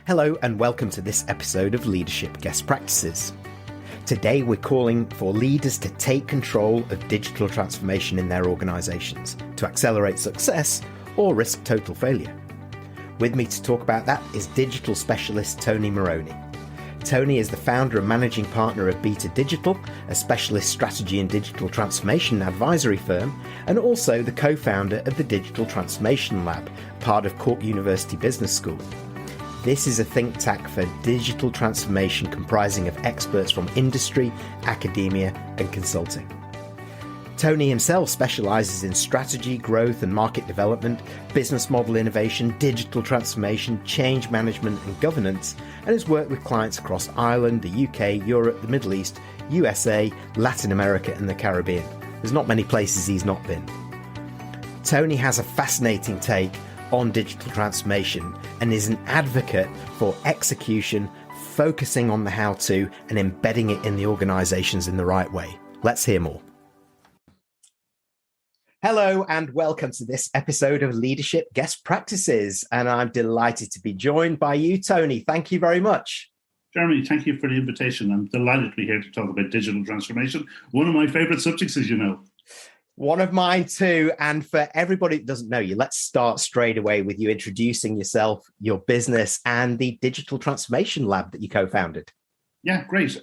Hello and welcome to this episode of Leadership Guest Practices. Today we're calling for leaders to take control of digital transformation in their organisations to accelerate success or risk total failure. With me to talk about that is digital specialist Tony Moroney. Tony is the founder and managing partner of Beta Digital, a specialist strategy and digital transformation advisory firm, and also the co-founder of the Digital Transformation Lab, part of Cork University Business School. This is a think tank for digital transformation comprising of experts from industry, academia, and consulting. Tony himself specialises in strategy, growth and market development, business model innovation, digital transformation, change management and governance, and has worked with clients across Ireland, the UK, Europe, the Middle East, USA, Latin America and the Caribbean. There's not many places he's not been. Tony has a fascinating take on digital transformation and is an advocate for execution, focusing on the how-to and embedding it in the organisations in the right way. Let's hear more. Hello and welcome to this episode of Leadership Guest Practices, and I'm delighted to be joined by you, Tony. Thank you very much. Jeremy, thank you for the invitation. I'm delighted to be here to talk about digital transformation, one of my favourite subjects, as you know. One of mine too. And for everybody that doesn't know you, let's start straight away with you introducing yourself, your business, and the Digital Transformation Lab that you co-founded. Yeah, great.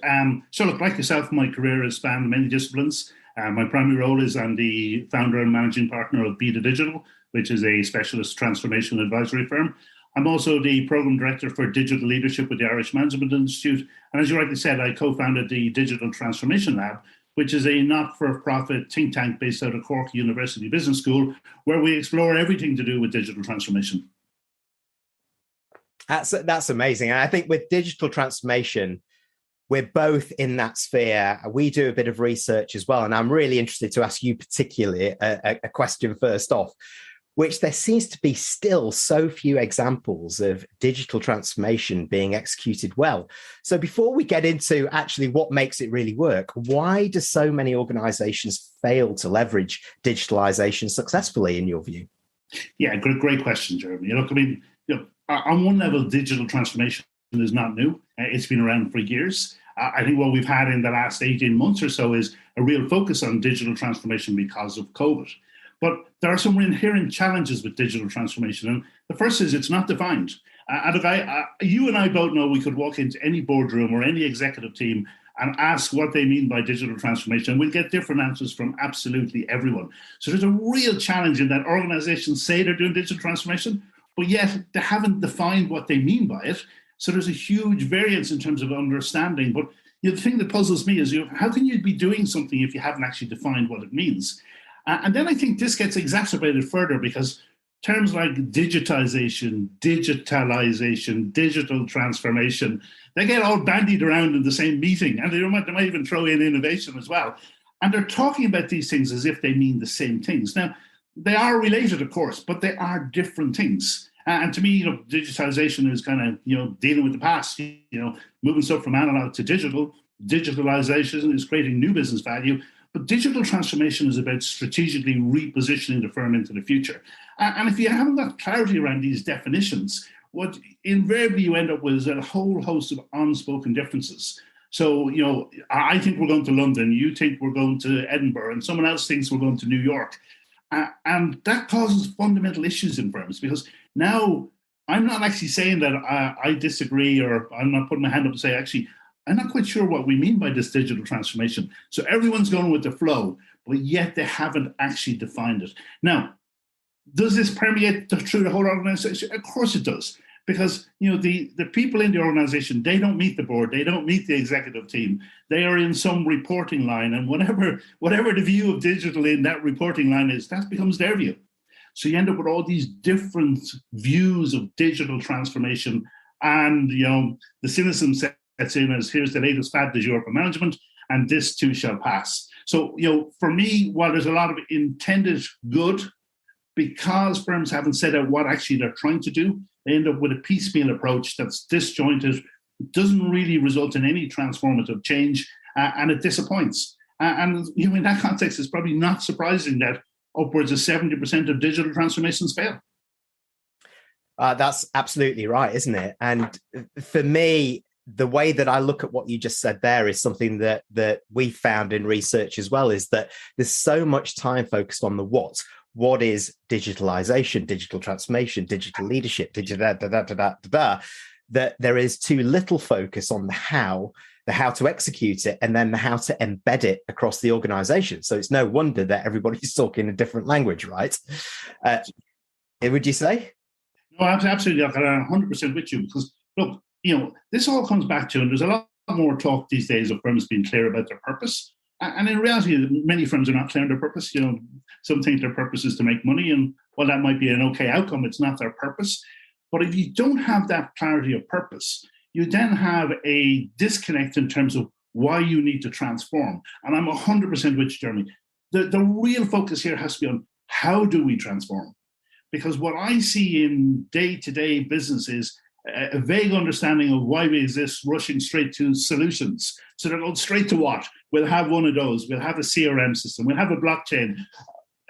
So look, like yourself, my career has spanned many disciplines. My primary role is I'm the founder and managing partner of Beta Digital, which is a specialist transformation advisory firm. I'm also the program director for digital leadership with the Irish Management Institute. And as you rightly said, I co-founded the Digital Transformation Lab, which is a not-for-profit think tank based out of Cork University Business School, where we explore everything to do with digital transformation. That's amazing. And I think with digital transformation, we're both in that sphere. We do a bit of research as well. And I'm really interested to ask you particularly a question first off, which there seems to be still so few examples of digital transformation being executed well. So before we get into actually what makes it really work, why do so many organizations fail to leverage digitalization successfully in your view? Yeah, great question, Jeremy. On one level, digital transformation is not new. It's been around for years. I think what we've had in the last 18 months or so is a real focus on digital transformation because of COVID. But there are some inherent challenges with digital transformation. And the first is it's not defined. You and I both know we could walk into any boardroom or any executive team and ask what they mean by digital transformation. We'll get different answers from absolutely everyone. So there's a real challenge in that organizations say they're doing digital transformation, but yet they haven't defined what they mean by it. So there's a huge variance in terms of understanding. But the thing that puzzles me is how can you be doing something if you haven't actually defined what it means? And then I think this gets exacerbated further because terms like digitization, digitalization, digital transformation, they get all bandied around in the same meeting, and they might even throw in innovation as well. And they're talking about these things as if they mean the same things. Now, they are related, of course, but they are different things. And to me, digitization is kind of, dealing with the past, moving stuff from analog to digital. Digitalization is creating new business value. But digital transformation is about strategically repositioning the firm into the future. And if you haven't got clarity around these definitions, what invariably you end up with is a whole host of unspoken differences. So, I think we're going to London, you think we're going to Edinburgh, and someone else thinks we're going to New York. And that causes fundamental issues in firms because now I'm not actually saying that I disagree or I'm not putting my hand up to say, actually, I'm not quite sure what we mean by this digital transformation. So everyone's going with the flow, but yet they haven't actually defined it. Now, does this permeate through the whole organization? Of course it does. Because the people in the organization, they don't meet the board, they don't meet the executive team. They are in some reporting line, and whatever the view of digital in that reporting line is, that becomes their view. So you end up with all these different views of digital transformation, and the cynicism sets in as here's the latest fad du jour for management, and this too shall pass. So for me, while there's a lot of intended good, because firms haven't set out what actually they're trying to do, they end up with a piecemeal approach that's disjointed, doesn't really result in any transformative change, and it disappoints. And in that context, it's probably not surprising that upwards of 70% of digital transformations fail. That's absolutely right, isn't it? And for me, the way that I look at what you just said there is something that we found in research as well, is that there's so much time focused on the what. What is digitalization, digital transformation, digital leadership, that there is too little focus on the how to execute it, and then the how to embed it across the organization. So it's no wonder that everybody's talking a different language, right? Would you say? No, absolutely. I'm 100% with you, because look, this all comes back to, and there's a lot more talk these days of firms being clear about their purpose. And in reality, many firms are not clear on their purpose. Some think their purpose is to make money, and while that might be an okay outcome, it's not their purpose. But if you don't have that clarity of purpose, you then have a disconnect in terms of why you need to transform. And I'm 100% with you, Jeremy. The real focus here has to be on how do we transform? Because what I see in day-to-day business is a vague understanding of why we exist, rushing straight to solutions. So they're going straight to what? We'll have one of those. We'll have a CRM system. We'll have a blockchain.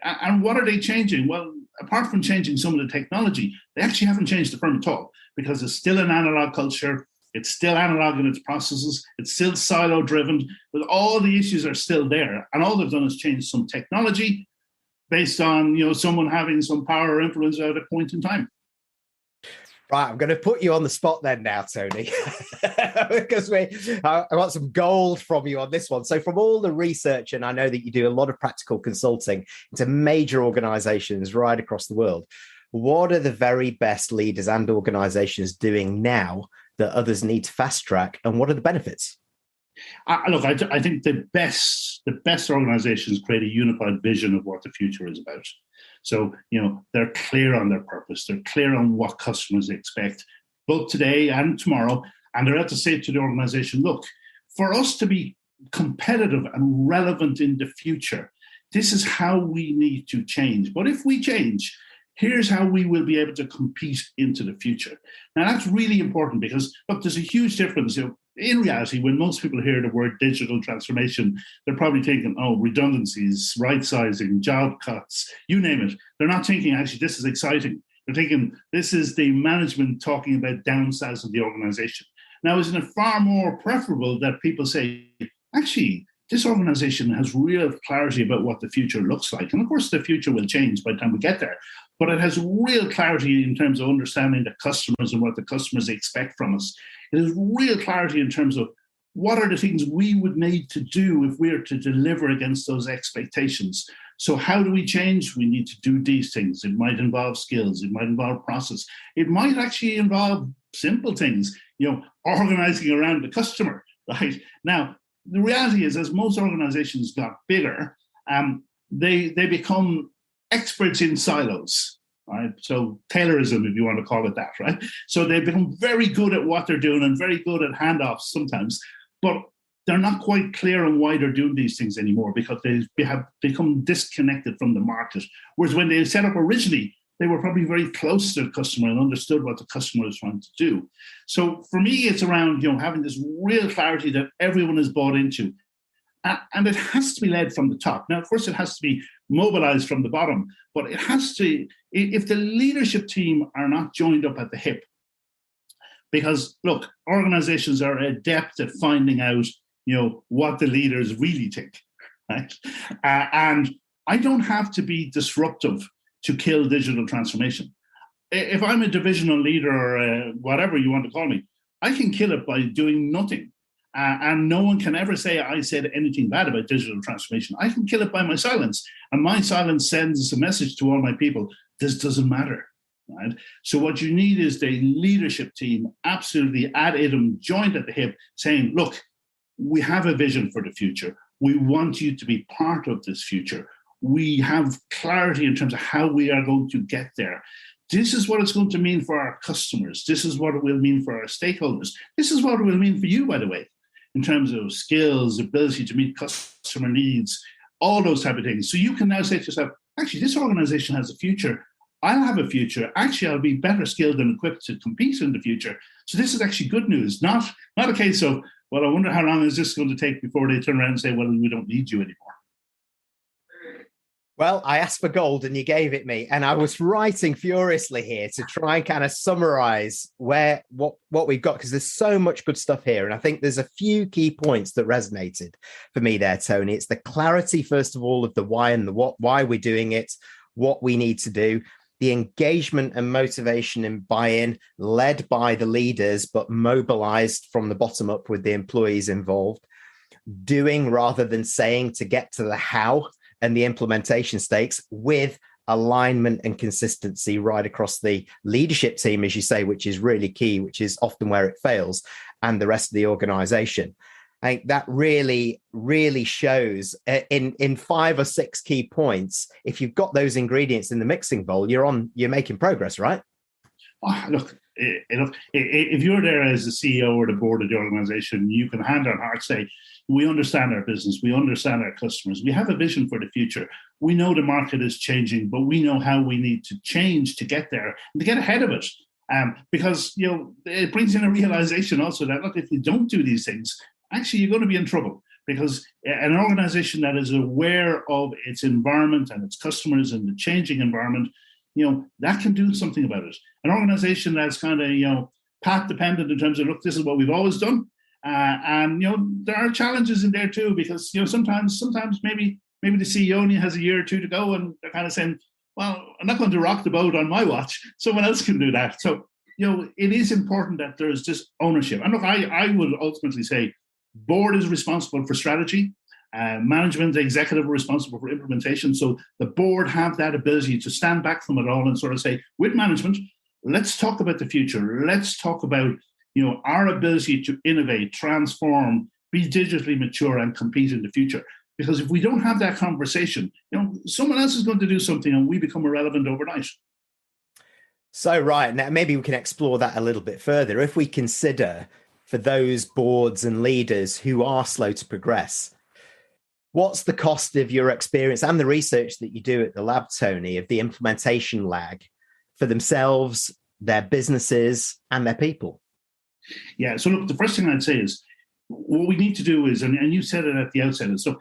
And what are they changing? Well, apart from changing some of the technology, they actually haven't changed the firm at all, because it's still an analog culture. It's still analog in its processes. It's still silo-driven. But all the issues are still there. And all they've done is change some technology based on someone having some power or influence at a point in time. Right, I'm going to put you on the spot then now, Tony, because I want some gold from you on this one. So from all the research, and I know that you do a lot of practical consulting into major organizations right across the world, what are the very best leaders and organizations doing now that others need to fast track, and what are the benefits? Look, I think the best organizations create a unified vision of what the future is about. So, they're clear on their purpose. They're clear on what customers expect, both today and tomorrow. And they're able to say to the organization, look, for us to be competitive and relevant in the future, this is how we need to change. But if we change, here's how we will be able to compete into the future. Now, that's really important, because, look, there's a huge difference. In reality, when most people hear the word digital transformation, they're probably thinking, redundancies, right sizing, job cuts, you name it. They're not thinking, actually, this is exciting. They're thinking, this is the management talking about downsizing the organization. Now, isn't it far more preferable that people say, actually, this organization has real clarity about what the future looks like. And of course, the future will change by the time we get there. But it has real clarity in terms of understanding the customers and what the customers expect from us. It has real clarity in terms of what are the things we would need to do if we are to deliver against those expectations. So how do we change? We need to do these things. It might involve skills. It might involve process. It might actually involve simple things, organizing around the customer, right? Now, the reality is, as most organizations got bigger, they become experts in silos, right? So Taylorism, if you want to call it that, right? So they become very good at what they're doing and very good at handoffs sometimes, but they're not quite clear on why they're doing these things anymore, because they have become disconnected from the market. Whereas when they set up originally, they were probably very close to the customer and understood what the customer was trying to do. So for me, it's around having this real clarity that everyone is bought into. And it has to be led from the top. Now, of course, it has to be mobilized from the bottom, but it has to, if the leadership team are not joined up at the hip, because, look, organizations are adept at finding out, what the leaders really think, right? And I don't have to be disruptive to kill digital transformation. If I'm a divisional leader or whatever you want to call me, I can kill it by doing nothing. And no one can ever say I said anything bad about digital transformation. I can kill it by my silence. And my silence sends a message to all my people, this doesn't matter, right? So what you need is the leadership team absolutely ad idem, joined at the hip, saying, look, we have a vision for the future. We want you to be part of this future. We have clarity in terms of how we are going to get there. This is what it's going to mean for our customers. This is what it will mean for our stakeholders. This is what it will mean for you, by the way, in terms of skills, ability to meet customer needs, all those type of things. So you can now say to yourself, actually, this organization has a future. I'll have a future. Actually, I'll be better skilled and equipped to compete in the future. So this is actually good news, not a case of, well, I wonder how long is this going to take before they turn around and say, well, we don't need you anymore. Well, I asked for gold and you gave it me. And I was writing furiously here to try and kind of summarize what we've got, because there's so much good stuff here. And I think there's a few key points that resonated for me there, Tony. It's the clarity, first of all, of the why and the what, why we're doing it, what we need to do, the engagement and motivation and buy-in led by the leaders, but mobilized from the bottom up with the employees involved, doing rather than saying to get to the how and the implementation stakes, with alignment and consistency right across the leadership team, as you say, which is really key, which is often where it fails, and the rest of the organization. I think that really, really shows in 5 or 6 key points. If you've got those ingredients in the mixing bowl, you're making progress, right? Oh, look, if you're there as the CEO or the board of the organization, you can hand on heart say, we understand our business, we understand our customers, we have a vision for the future. We know the market is changing, but we know how we need to change to get there and to get ahead of it. Because it brings in a realization also that, look, if you don't do these things, actually you're going to be in trouble. Because an organization that is aware of its environment and its customers and the changing environment, that can do something about it. An organization that's kind of, path dependent in terms of, look, this is what we've always done. And there are challenges in there too, because sometimes maybe the CEO only has a year or two to go, and they're kind of saying, well, I'm not going to rock the boat on my watch, someone else can do that. So it is important that there's just ownership. And look, I would ultimately say board is responsible for strategy, management, the executive are responsible for implementation. So the board have that ability to stand back from it all and sort of say, with management, let's talk about the future. Let's talk about our ability to innovate, transform, be digitally mature, and compete in the future. Because if we don't have that conversation, someone else is going to do something and we become irrelevant overnight. So, right, now maybe we can explore that a little bit further. If we consider for those boards and leaders who are slow to progress, what's the cost of your experience and the research that you do at the lab, Tony, of the implementation lag for themselves, their businesses, and their people? Yeah, so look, the first thing I'd say is what we need to do is, and you said it at the outset, is so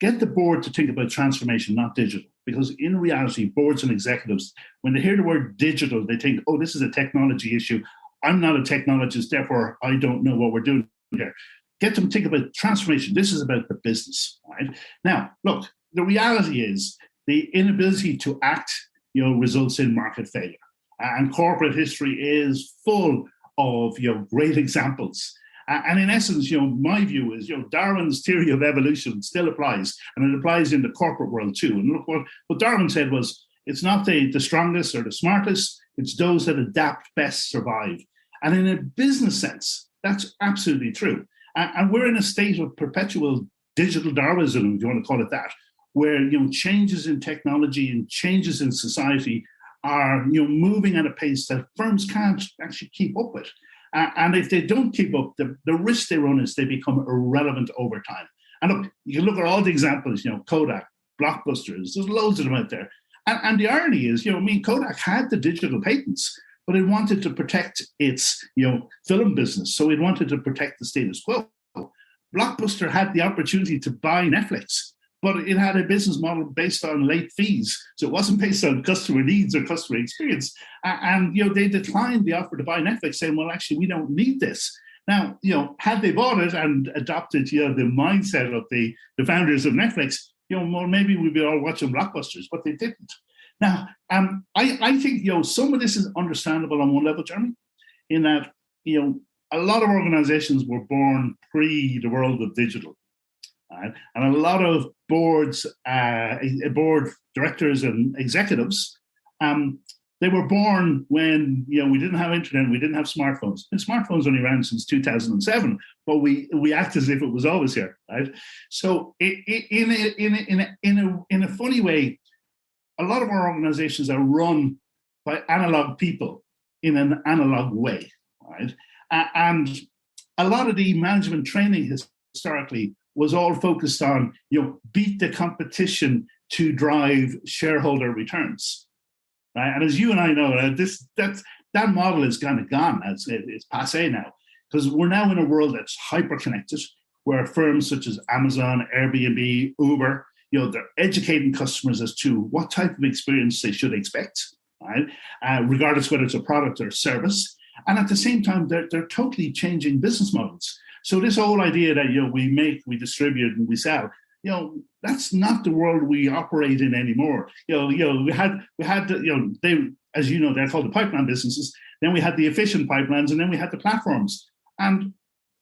get the board to think about transformation, not digital. Because in reality, boards and executives, when they hear the word digital, they think, oh, this is a technology issue. I'm not a technologist, therefore I don't know what we're doing here. Get them to think about transformation. This is about the business, right? Now, look, the reality is the inability to act, results in market failure. And corporate history is full of great examples. And in essence, my view is, Darwin's theory of evolution still applies, and it applies in the corporate world too. And look, what Darwin said was, it's not the strongest or the smartest, it's those that adapt best survive. And in a business sense, that's absolutely true. And we're in a state of perpetual digital Darwinism, if you want to call it that, where changes in technology and changes in society are moving at a pace that firms can't actually keep up with. And if they don't keep up, the risk they run is they become irrelevant over time. And look, you can look at all the examples, Kodak, Blockbusters, there's loads of them out there. And the irony is, Kodak had the digital patents, but it wanted to protect its, film business. So it wanted to protect the status quo. Blockbuster had the opportunity to buy Netflix, but it had a business model based on late fees. So it wasn't based on customer needs or customer experience. And they declined the offer to buy Netflix, saying, well, actually, we don't need this. Now, had they bought it and adopted, the mindset of the founders of Netflix, well, maybe we'd be all watching Blockbusters, but they didn't. Now, I think, some of this is understandable on one level, Jeremy, in that, a lot of organizations were born pre the world of digital. Right? And a lot of board directors and executives, they were born when we didn't have internet, we didn't have smartphones. And smartphones only around since 2007, but we act as if it was always here, right? So in a funny way, a lot of our organizations are run by analog people in an analog way, right? And a lot of the management training historically was all focused on, beat the competition to drive shareholder returns. Right? And as you and I know, that model is kind of gone. It's passé now, because we're now in a world that's hyper-connected, where firms such as Amazon, Airbnb, Uber, they're educating customers as to what type of experience they should expect, right? Regardless whether it's a product or a service. And at the same time, they're totally changing business models. So this whole idea that we make, we distribute, and we sell, that's not the world we operate in anymore. We had they, as you know, they're called the pipeline businesses. Then we had the efficient pipelines, and then we had the platforms, and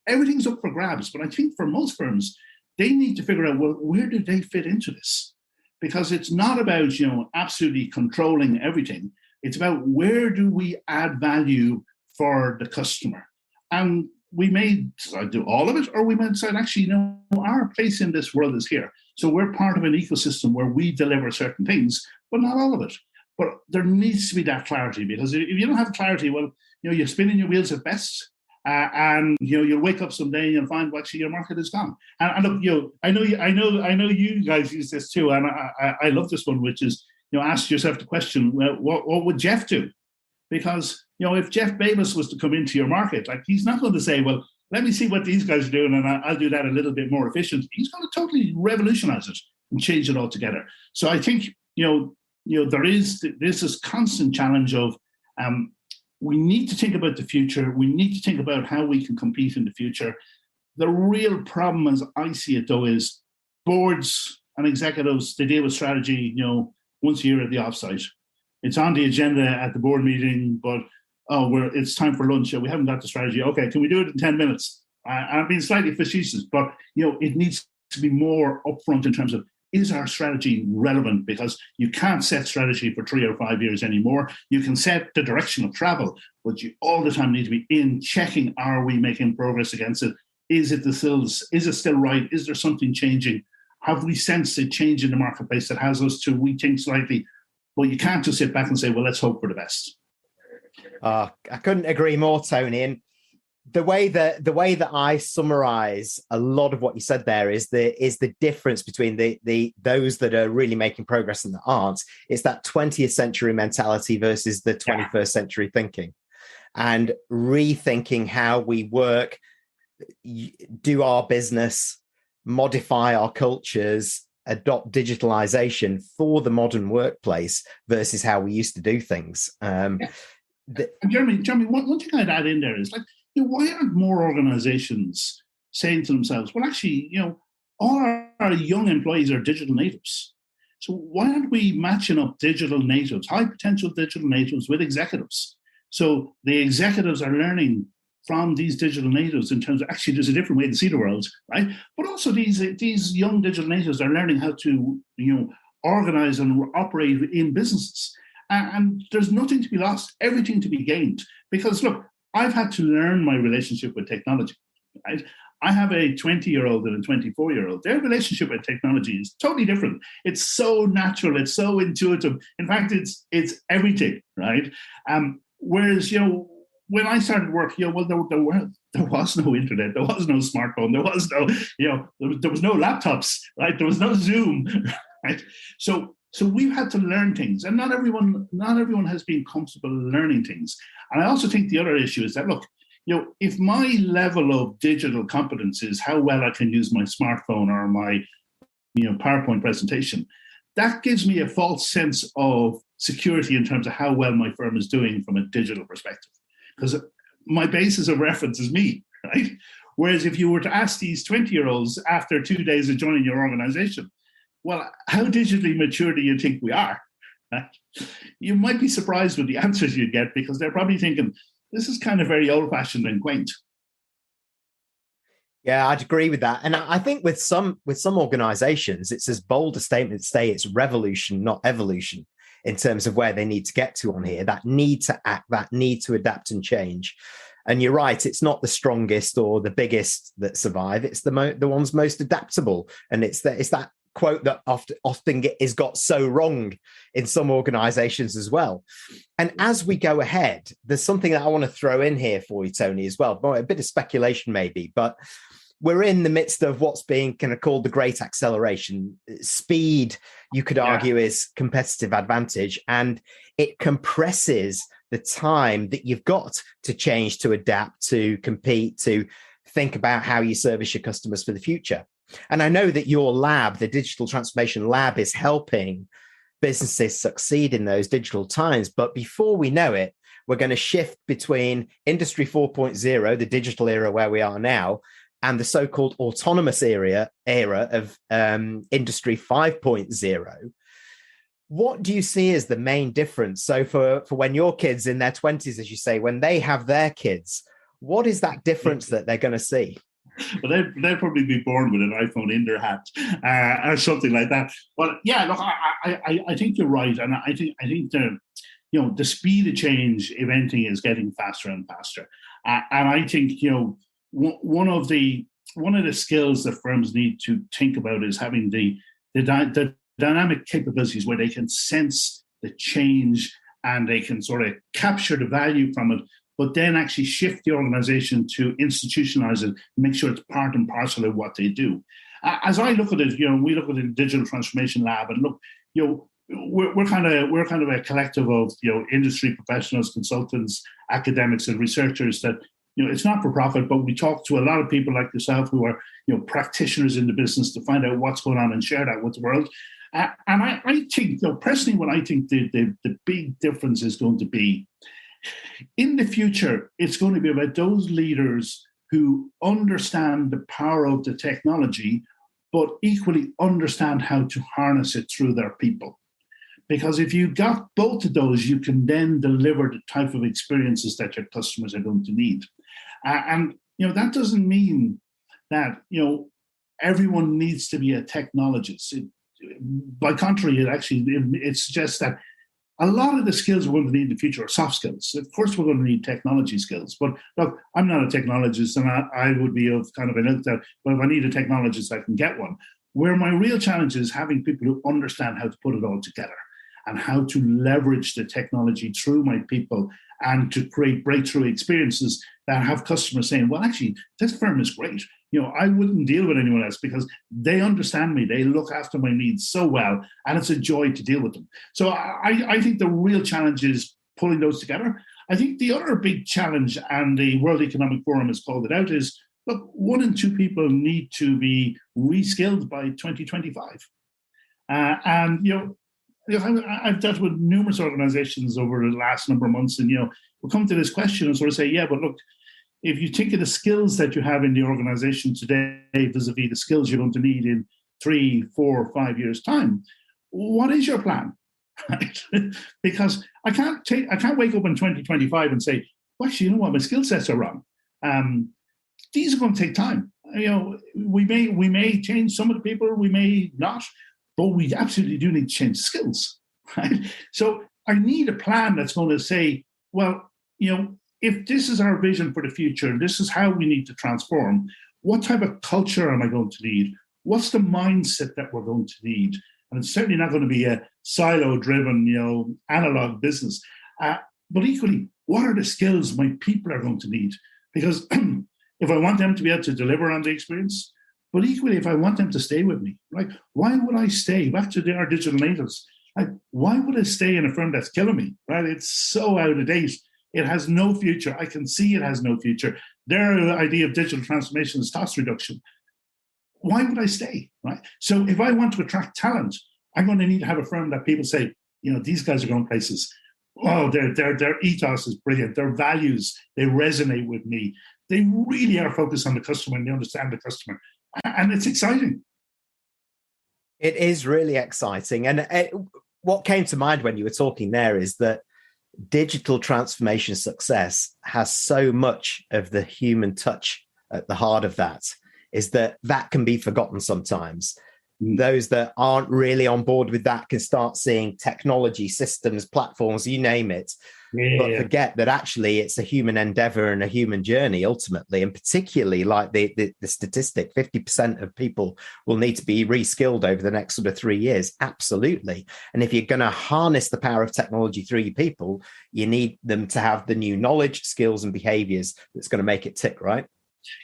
everything's up for grabs. But I think for most firms, they need to figure out, well, where do they fit into this? Because it's not about absolutely controlling everything. It's about where do we add value for the customer, and we may decide to do all of it, or we might decide, actually, our place in this world is here. So we're part of an ecosystem where we deliver certain things, but not all of it. But there needs to be that clarity, because if you don't have clarity, well, you're spinning your wheels at best, and you'll wake up someday and you'll find, well, actually, your market is gone. And look, I know you guys use this too, and I love this one, which is, ask yourself the question, well, what would Jeff do? Because, if Jeff Bayless was to come into your market, like, he's not going to say, well, let me see what these guys are doing and I'll do that a little bit more efficient. He's going to totally revolutionize it and change it altogether. So I think, there is this constant challenge of we need to think about the future. We need to think about how we can compete in the future. The real problem, as I see it, though, is boards and executives, they deal with strategy, once a year at the offsite. It's on the agenda at the board meeting, but it's time for lunch. We haven't got the strategy. Okay, can we do it in 10 minutes? I'm being slightly facetious, but it needs to be more upfront in terms of, is our strategy relevant? Because you can't set strategy for 3 or 5 years anymore. You can set the direction of travel, but you all the time need to be in checking, are we making progress against it? Is it still right? Is there something changing? Have we sensed a change in the marketplace that has us to rethink slightly? Well, you can't just sit back and say, well, let's hope for the best. I couldn't agree more, Tony. And the way that I summarize a lot of what you said there is the difference between those that are really making progress and that aren't. It's that 20th century mentality versus the 21st century thinking, and rethinking how we work, do our business, modify our cultures, adopt digitalization for the modern workplace versus how we used to do things. Jeremy, one thing I'd add in there is, like, why aren't more organizations saying to themselves, well, actually, all our young employees are digital natives. So why aren't we matching up digital natives, high potential digital natives, with executives? So the executives are learning from these digital natives in terms of, actually, there's a different way to see the world, right? But also these young digital natives are learning how to, organize and operate in businesses. And there's nothing to be lost, everything to be gained. Because look, I've had to learn my relationship with technology, right? I have a 20-year-old and a 24-year-old. Their relationship with technology is totally different. It's so natural. It's so intuitive. In fact, it's everything, right? Whereas, when I started work, well, there was no internet, there was no smartphone, there was no, there was no laptops, right? There was no Zoom, right? So we've had to learn things, and not everyone has been comfortable learning things. And I also think the other issue is that, look, if my level of digital competence is how well I can use my smartphone or my, PowerPoint presentation, that gives me a false sense of security in terms of how well my firm is doing from a digital perspective, because my basis of reference is me, right? Whereas if you were to ask these 20-year-olds after 2 days of joining your organization, well, how digitally mature do you think we are? You might be surprised with the answers you get, because they're probably thinking, this is kind of very old-fashioned and quaint. Yeah, I'd agree with that. And I think with some organizations, it's as bold a statement to say it's revolution, not evolution, in terms of where they need to get to on here, that need to act, that need to adapt and change. And you're right, it's not the strongest or the biggest that survive. It's the ones most adaptable. And it's that quote that often is got so wrong in some organizations as well. And as we go ahead, there's something that I want to throw in here for you, Tony, as well. A bit of speculation maybe, but we're in the midst of what's being kind of called the great acceleration. Speed, you could argue, is competitive advantage, and it compresses the time that you've got to change, to adapt, to compete, to think about how you service your customers for the future. And I know that your lab, the Digital Transformation Lab, is helping businesses succeed in those digital times. But before we know it, we're going to shift between Industry 4.0, the digital era where we are now, and the so-called autonomous era of Industry 5.0. What do you see as the main difference? So for when your kids in their 20s, as you say, when they have their kids, what is that difference that they're going to see? Well, they'll probably be born with an iPhone in their hat or something like that. But yeah, look, I think you're right, and I think the speed of change, if anything, is getting faster and faster. And I think one of the skills that firms need to think about is having the dynamic capabilities where they can sense the change and they can sort of capture the value from it, but then actually shift the organization to institutionalize it, make sure it's part and parcel of what they do. As I look at it, we look at the Digital Transformation Lab, and look, we're kind of a collective of industry professionals, consultants, academics, and researchers that it's not for profit, but we talk to a lot of people like yourself who are practitioners in the business to find out what's going on and share that with the world. And I think, personally, what I think the big difference is going to be in the future, it's going to be about those leaders who understand the power of the technology, but equally understand how to harness it through their people. Because if you got both of those, you can then deliver the type of experiences that your customers are going to need. And that doesn't mean that everyone needs to be a technologist. By contrary, it suggests that a lot of the skills we're going to need in the future are soft skills. Of course, we're going to need technology skills. But look, I'm not a technologist, and I would be of kind of an ilk that, well, if I need a technologist, I can get one. Where my real challenge is having people who understand how to put it all together and how to leverage the technology through my people and to create breakthrough experiences that have customers saying, well, actually, this firm is great. I wouldn't deal with anyone else because they understand me. They look after my needs so well, and it's a joy to deal with them. So I think the real challenge is pulling those together. I think the other big challenge, and the World Economic Forum has called it out, is, look, 1 in 2 people need to be reskilled by 2025. I've dealt with numerous organizations over the last number of months, and we'll come to this question and sort of say, yeah, but look, if you think of the skills that you have in the organization today vis-a-vis the skills you're going to need in 3, 4, 5 years' time, what is your plan? Right? Because I can't wake up in 2025 and say, well, actually, my skill sets are wrong. These are going to take time. We may change some of the people, we may not, but we absolutely do need to change skills. Right? So I need a plan that's going to say, well, if this is our vision for the future, and this is how we need to transform, what type of culture am I going to need? What's the mindset that we're going to need? And it's certainly not going to be a silo-driven, analog business. But equally, what are the skills my people are going to need? Because if I want them to be able to deliver on the experience, but equally, if I want them to stay with me, right? Why would I stay? Back to our digital natives. Why would I stay in a firm that's killing me, right? It's so out of date. It has no future. I can see it has no future. Their idea of digital transformation is cost reduction. Why would I stay, right? So if I want to attract talent, I'm going to need to have a firm that people say, these guys are going places. Oh, their ethos is brilliant. Their values, they resonate with me. They really are focused on the customer and they understand the customer. And it's exciting. It is really exciting. And what came to mind when you were talking there is that digital transformation success has so much of the human touch at the heart of that, is that can be forgotten sometimes. Those that aren't really on board with that can start seeing technology, systems, platforms, you name it, but forget that actually it's a human endeavor and a human journey ultimately. And particularly like the statistic, 50% of people will need to be reskilled over the next sort of 3 years. Absolutely. And if you're going to harness the power of technology through your people, you need them to have the new knowledge, skills, and behaviors that's going to make it tick, right?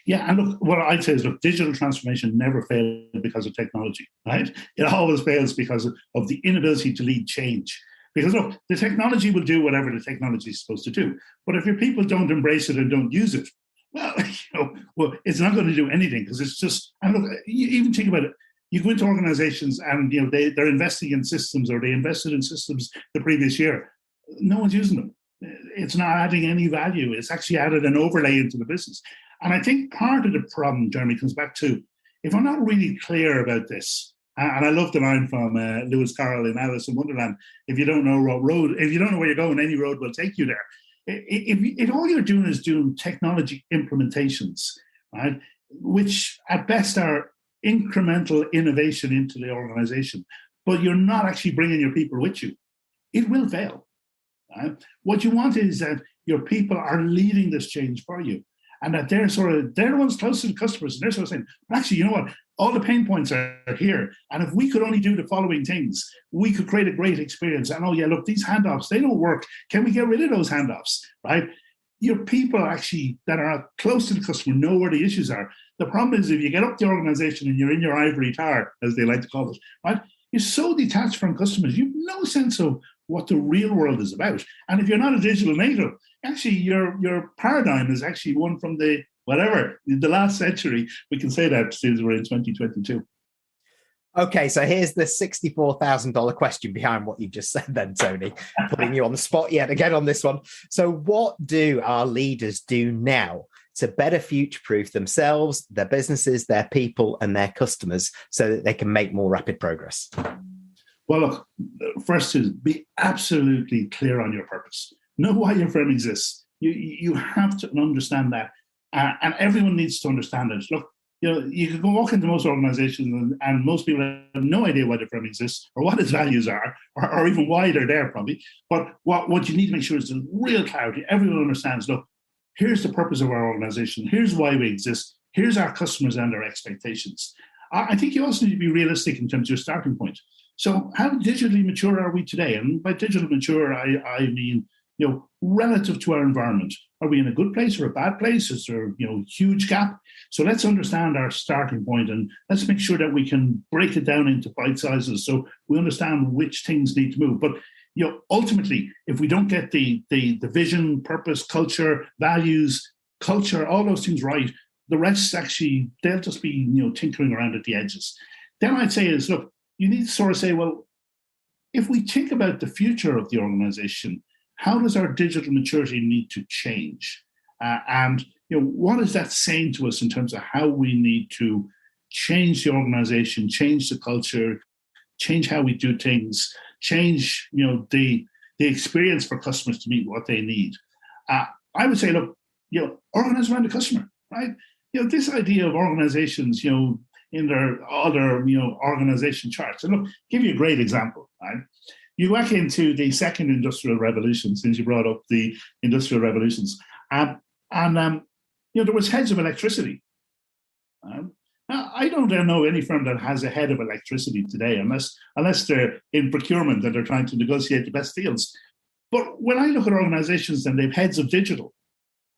Yeah, and look, what I'd say is, look, digital transformation never fails because of technology, right? It always fails because of the inability to lead change. Because look, the technology will do whatever the technology is supposed to do. But if your people don't embrace it and don't use it, Well, it's not going to do anything because it's just. And look, you even think about it. You go into organizations and they're investing in systems, or they invested in systems the previous year. No one's using them. It's not adding any value. It's actually added an overlay into the business. And I think part of the problem, Jeremy, comes back to if I'm not really clear about this. And I love the line from Lewis Carroll in Alice in Wonderland. If you don't know if you don't know where you're going, any road will take you there. If all you're doing is doing technology implementations, right, which at best are incremental innovation into the organization, but you're not actually bringing your people with you, it will fail. Right? What you want is that your people are leading this change for you, and that they're the ones close to the customers, and they're sort of saying, well, actually, you know what? All the pain points are here, and if we could only do the following things, we could create a great experience. And oh yeah, look, these handoffs, they don't work. Can we get rid of those handoffs? Right? Your people actually that are close to the customer know where the issues are. The problem is if you get up the organization and you're in your ivory tower, as they like to call it, right? You're so detached from customers, you've no sense of what the real world is about. And if you're not a digital native, actually your paradigm is actually one from the last century. We can say that since we're in 2022. Okay, so here's the $64,000 question behind what you just said then, Tony, putting you on the spot yet again on this one. So what do our leaders do now to better future-proof themselves, their businesses, their people, and their customers so that they can make more rapid progress? Well, look, first is be absolutely clear on your purpose. Know why your firm exists. You have to understand that. And everyone needs to understand it. Look, you can go walk into most organizations and most people have no idea why the firm exists or what its values are or even why they're there probably. But what you need to make sure is there's real clarity. Everyone understands, look, here's the purpose of our organization. Here's why we exist. Here's our customers and their expectations. I think you also need to be realistic in terms of your starting point. So how digitally mature are we today? And by digital mature, I mean, relative to our environment. Are we in a good place or a bad place? Is there, huge gap? So let's understand our starting point and let's make sure that we can break it down into bite sizes so we understand which things need to move. But, ultimately, if we don't get the vision, purpose, culture, values, culture, all those things right, the rest actually, they'll just be, tinkering around at the edges. Then I'd say is, look, you need to sort of say, well, if we think about the future of the organization, how does our digital maturity need to change? And what is that saying to us in terms of how we need to change the organization, change the culture, change how we do things, change the experience for customers to meet what they need? I would say, look, organize around the customer, right? This idea of organizations, in their other organization charts. And look, give you a great example, right? You go back into the second industrial revolution, since you brought up the industrial revolutions, and there was heads of electricity. Now, I don't know any firm that has a head of electricity today, unless they're in procurement and they're trying to negotiate the best deals. But when I look at organizations and they've heads of digital,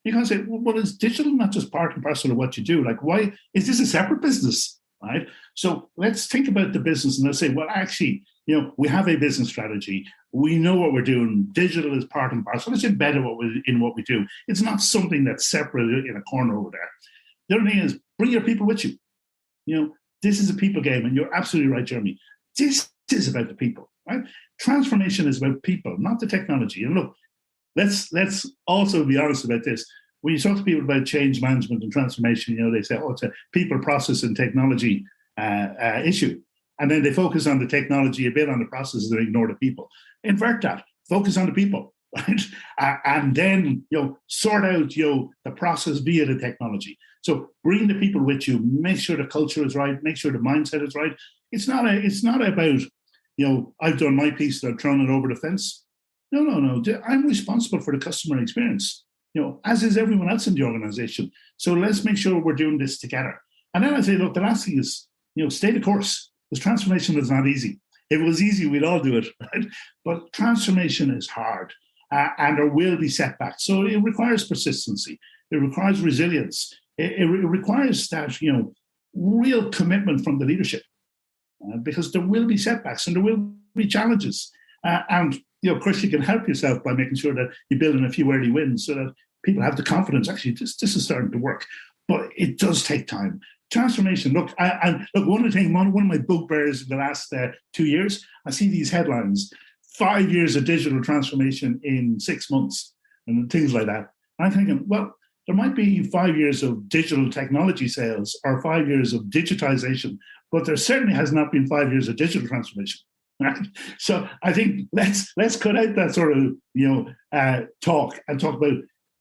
you can say, well, is digital not just part and parcel of what you do? Like, why is this a separate business, right? So let's think about the business and let's say, well, actually, we have a business strategy. We know what we're doing. Digital is part and parcel. Let's embed it in what we do. It's not something that's separate in a corner over there. The other thing is bring your people with you. This is a people game, and you're absolutely right, Jeremy. This is about the people, right? Transformation is about people, not the technology. And look, let's also be honest about this. When you talk to people about change management and transformation, they say, oh, it's a people, process, and technology issue. And then they focus on the technology a bit, on the processes, and ignore the people. Invert that. Focus on the people, right? And then, sort out, the process via the technology. So bring the people with you. Make sure the culture is right. Make sure the mindset is right. It's not about, I've done my piece, I've thrown it over the fence. No. I'm responsible for the customer experience, as is everyone else in the organization. So let's make sure we're doing this together. And then I say, look, the last thing is, stay the course. Because transformation is not easy. If it was easy, we'd all do it, right? But transformation is hard, and there will be setbacks. So it requires persistency. It requires resilience. It requires that, real commitment from the leadership, because there will be setbacks and there will be challenges. And, of course, you can help yourself by making sure that you build in a few early wins so that people have the confidence, actually, this is starting to work. But it does take time. Transformation, look, one of my bugbears in the last 2 years, I see these headlines, 5 years of digital transformation in 6 months, and things like that. And I'm thinking, well, there might be 5 years of digital technology sales or 5 years of digitization, but there certainly has not been 5 years of digital transformation. Right? So I think let's cut out that sort of talk and talk about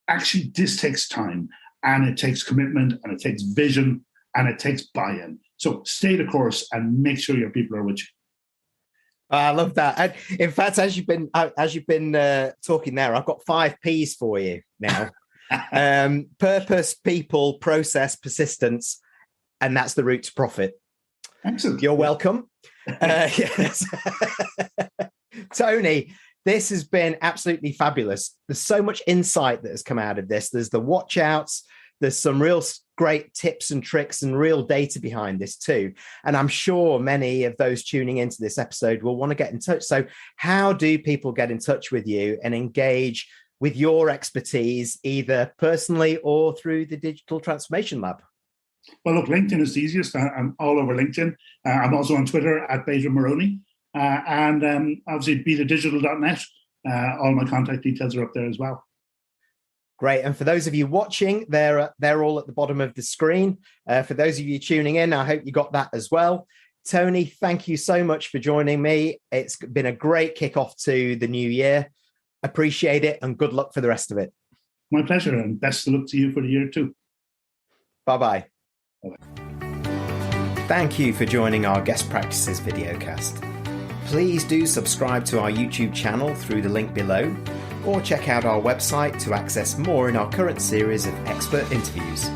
actually this takes time, and it takes commitment, and it takes vision, and it takes buy-in. So stay the course and make sure your people are with you. I love that. And in fact, as you've been talking there, I've got 5 P's for you now. Purpose, people, process, persistence, and that's the route to profit. Excellent. You're welcome. Yes. Tony, this has been absolutely fabulous. There's so much insight that has come out of this. There's the watch outs. There's some real great tips and tricks and real data behind this too. And I'm sure many of those tuning into this episode will want to get in touch. So how do people get in touch with you and engage with your expertise, either personally or through the Digital Transformation Lab? Well, look, LinkedIn is the easiest. I'm all over LinkedIn. I'm also on Twitter at Beta Maroney. And obviously, betadigital.net. All my contact details are up there as well. Great. And for those of you watching, they're all at the bottom of the screen. For those of you tuning in, I hope you got that as well. Tony, thank you so much for joining me. It's been a great kickoff to the new year. Appreciate it, and good luck for the rest of it. My pleasure, and best of luck to you for the year too. Bye-bye. Bye-bye. Thank you for joining our Guest Practices videocast. Please do subscribe to our YouTube channel through the link below, or check out our website to access more in our current series of expert interviews.